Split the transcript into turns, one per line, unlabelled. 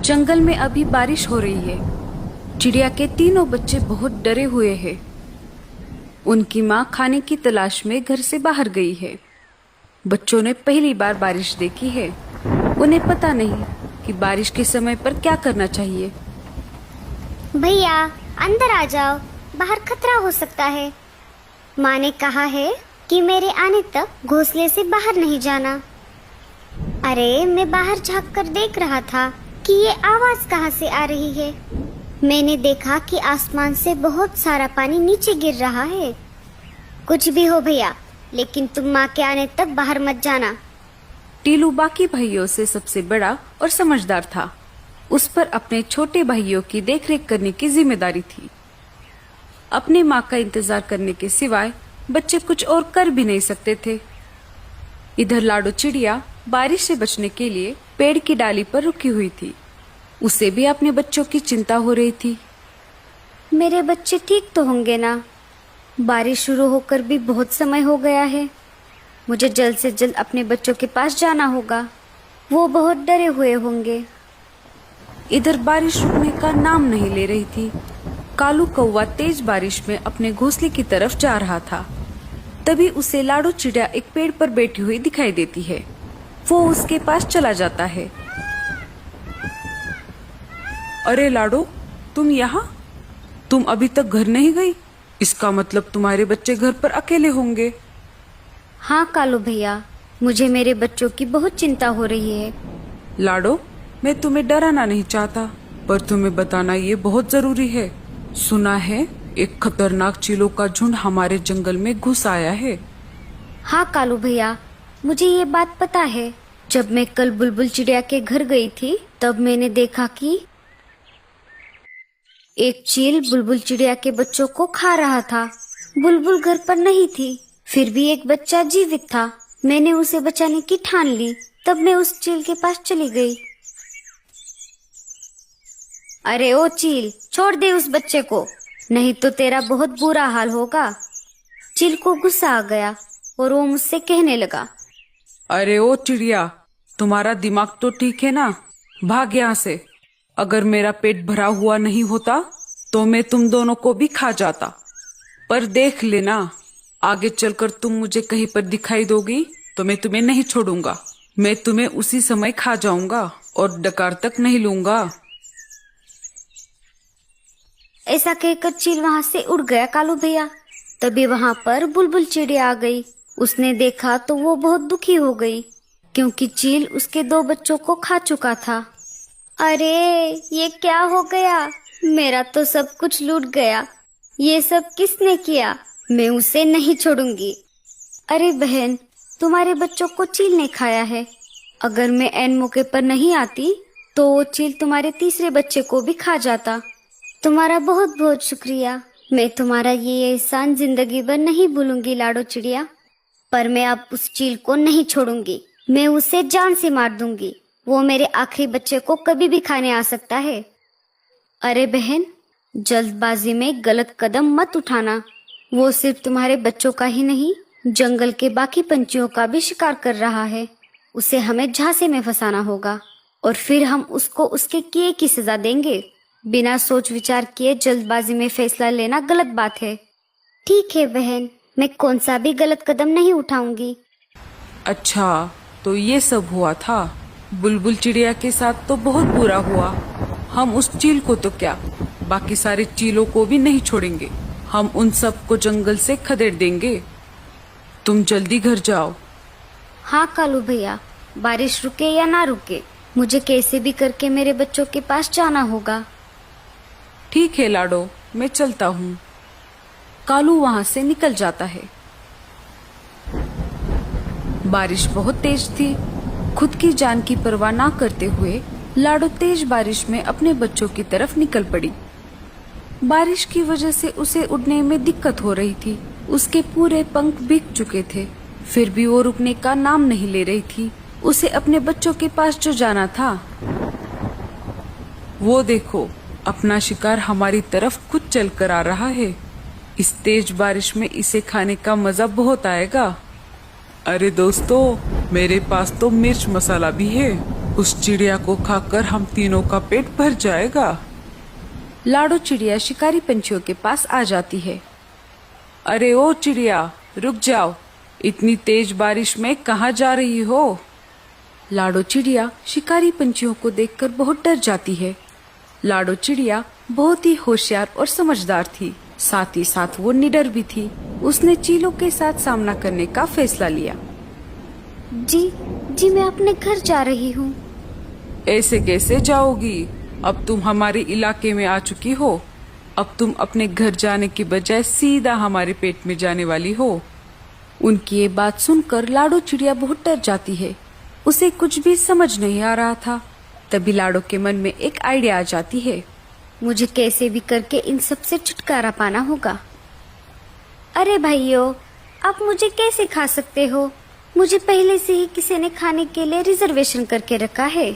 जंगल में अभी बारिश हो रही है। चिड़िया के तीनों बच्चे बहुत डरे हुए हैं। उनकी माँ खाने की तलाश में घर से बाहर गई है। बच्चों ने पहली बार बारिश देखी है। उन्हें पता नहीं कि बारिश के समय पर क्या करना चाहिए।
भैया अंदर आ जाओ, बाहर खतरा हो सकता है। माँ ने कहा है कि मेरे आने तक घोंसले से बाहर नहीं जाना। अरे मैं बाहर झांक कर देख रहा था कि ये आवाज कहाँ से आ रही है। मैंने देखा कि आसमान से बहुत सारा पानी नीचे गिर रहा है। कुछ भी हो भैया, लेकिन तुम माँ के आने तक बाहर मत जाना।
टीलू बाकी भाइयों से सबसे बड़ा और समझदार था। उस पर अपने छोटे भाइयों की देखरेख करने की जिम्मेदारी थी। अपने माँ का इंतजार करने के सिवाय बच्चे कुछ और कर भी नहीं सकते थे। इधर लाडो चिड़िया बारिश से बचने के लिए पेड़ की डाली पर रुकी हुई थी। उसे भी अपने बच्चों की चिंता हो रही थी।
मेरे बच्चे ठीक तो होंगे ना? बारिश शुरू होकर भी बहुत समय हो गया है। मुझे जल्द से जल्द अपने बच्चों के पास जाना होगा। वो बहुत डरे हुए होंगे।
इधर बारिश रुकने का नाम नहीं ले रही थी। कालू कौवा तेज बारिश में अपने घोंसले की तरफ जा रहा था। तभी उसे लाडो चिड़िया एक पेड़ पर बैठी हुई दिखाई देती है। वो उसके पास चला जाता है।
अरे लाडो, तुम यहाँ? तुम अभी तक घर नहीं गई? इसका मतलब तुम्हारे बच्चे घर पर अकेले होंगे।
हाँ कालू भैया, मुझे मेरे बच्चों की बहुत चिंता हो रही है।
लाडो, मैं तुम्हें डराना नहीं चाहता, पर तुम्हें बताना ये बहुत जरूरी है। सुना है एक खतरनाक चीलों का झुंड हमारे जंगल में घुस आया है।
हाँ कालू भैया, मुझे ये बात पता है। जब मैं कल बुलबुल चिड़िया के घर गई थी, तब मैंने देखा कि एक चील बुलबुल चिड़िया के बच्चों को खा रहा था। बुलबुल घर पर नहीं थी, फिर भी एक बच्चा जीवित था। मैंने उसे बचाने की ठान ली। तब मैं उस चील के पास चली गई। अरे ओ चील, छोड़ दे उस बच्चे को, नहीं तो तेरा बहुत बुरा हाल होगा। चील को गुस्सा आ गया और वो मुझसे कहने लगा,
अरे ओ चिड़िया, तुम्हारा दिमाग तो ठीक है ना? भाग यहाँ से। अगर मेरा पेट भरा हुआ नहीं होता तो मैं तुम दोनों को भी खा जाता। पर देख लेना, आगे चलकर तुम मुझे कहीं पर दिखाई दोगी तो मैं तुम्हें नहीं छोड़ूंगा। मैं तुम्हें उसी समय खा जाऊंगा और डकार तक नहीं लूंगा।
ऐसा कहकर चील वहाँ से उड़ गया कालू भैया। तभी वहाँ पर बुलबुल चिड़िया आ गई। उसने देखा तो वो बहुत दुखी हो गई, क्योंकि चील उसके 2 बच्चों को खा चुका था। अरे ये क्या हो गया? मेरा तो सब कुछ लूट गया। ये सब किसने किया? मैं उसे नहीं छोड़ूंगी। अरे बहन, तुम्हारे बच्चों को चील ने खाया है। अगर मैं ऐन मौके पर नहीं आती तो वो चील तुम्हारे तीसरे बच्चे को भी खा जाता। तुम्हारा बहुत बहुत शुक्रिया। मैं तुम्हारा ये एहसान जिंदगी भर नहीं भूलूंगी लाडो चिड़िया। पर मैं अब उस चील को नहीं छोड़ूंगी। मैं उसे जान से मार दूंगी। वो मेरे आखिरी बच्चे को कभी भी खाने आ सकता है। अरे बहन, जल्दबाजी में गलत कदम मत उठाना। वो सिर्फ तुम्हारे बच्चों का ही नहीं, जंगल के बाकी पंछियों का भी शिकार कर रहा है। उसे हमें झांसे में फंसाना होगा और फिर हम उसको उसके किए की सजा देंगे। बिना सोच विचार किए जल्दबाजी में फैसला लेना गलत बात है। ठीक है बहन, मैं कौन सा भी गलत कदम नहीं उठाऊंगी।
अच्छा, तो ये सब हुआ था। बुलबुल चिड़िया के साथ तो बहुत बुरा हुआ। हम उस चील को तो क्या, बाकी सारे चीलों को भी नहीं छोड़ेंगे। हम उन सब को जंगल से खदेड़ देंगे। तुम जल्दी घर जाओ।
हाँ कालू भैया, बारिश रुके या ना रुके, मुझे कैसे भी करके मेरे बच्चों के पास जाना होगा।
ठीक है लाडो, मैं चलता हूँ।
कालू वहाँ से निकल जाता है। बारिश बहुत तेज थी। खुद की जान की परवाह ना करते हुए लाडो तेज बारिश में अपने बच्चों की तरफ निकल पड़ी। बारिश की वजह से उसे उड़ने में दिक्कत हो रही थी। उसके पूरे पंख भीग चुके थे, फिर भी वो रुकने का नाम नहीं ले रही थी। उसे अपने बच्चों के पास जो जाना था।
वो देखो, अपना शिकार हमारी तरफ खुद चल कर आ रहा है। इस तेज बारिश में इसे खाने का मजा बहुत आएगा। अरे दोस्तों, मेरे पास तो मिर्च मसाला भी है। उस चिड़िया को खाकर हम तीनों का पेट भर जाएगा।
लाडो चिड़िया शिकारी पंछियों के पास आ जाती है।
अरे ओ चिड़िया, रुक जाओ, इतनी तेज बारिश में कहाँ जा रही हो?
लाडो चिड़िया शिकारी पंछियों को देखकर बहुत डर जाती है। लाडो चिड़िया बहुत ही होशियार और समझदार थी, साथ ही साथ वो निडर भी थी। उसने चीलों के साथ सामना करने का फैसला लिया।
जी मैं अपने घर जा रही हूँ।
ऐसे कैसे जाओगी? अब तुम हमारे इलाके में आ चुकी हो। अब तुम अपने घर जाने की बजाय सीधा हमारे पेट में जाने वाली हो।
उनकी ये बात सुनकर लाडो चिड़िया बहुत डर जाती है। उसे कुछ भी समझ नहीं आ रहा था। तभी लाडो के मन में एक आइडिया आ जाती है।
मुझे कैसे भी करके इन सब से छुटकारा पाना होगा। अरे भाइयों, आप मुझे कैसे खा सकते हो? मुझे पहले से ही किसी ने खाने के लिए रिजर्वेशन करके रखा है।